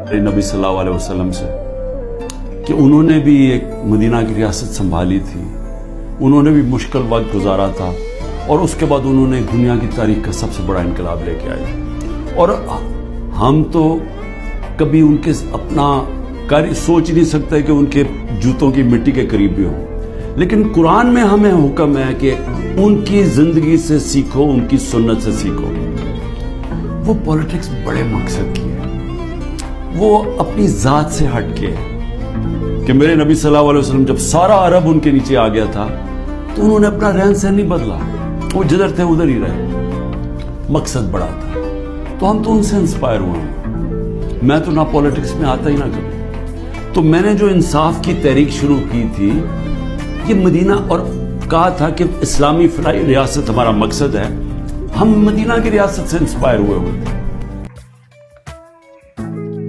नबी सल्लल्लाहु अलैहि वसल्लम से कि उन्होंने भी एक मदीना की रियासत संभाली थी, उन्होंने भी मुश्किल वक्त गुजारा था और उसके बाद उन्होंने दुनिया की तारीख का सबसे बड़ा इनकलाब लेके आए। और हम तो कभी उनके अपना कार्य सोच नहीं सकते कि उनके जूतों की मिट्टी के करीब भी हो, लेकिन कुरान में हमें हुक्म है कि उनकी जिंदगी से सीखो, उनकी सुन्नत से सीखो। वो पॉलिटिक्स बड़े मकसद की है, वो अपनी जात से हटके कि मेरे नबी सल्लल्लाहु अलैहि वसल्लम जब सारा अरब उनके नीचे आ गया था तो उन्होंने अपना रहन सहन नहीं बदला, वो जिधर थे उधर ही रहे, मकसद बड़ा था। तो हम तो उनसे इंस्पायर हुए। मैं तो ना पॉलिटिक्स में आता ही ना कभी, तो मैंने जो इंसाफ की तहरीक शुरू की थी ये मदीना, और कहा था कि इस्लामी फलाही रियासत हमारा मकसद है, हम मदीना की रियासत से इंस्पायर हुए थे।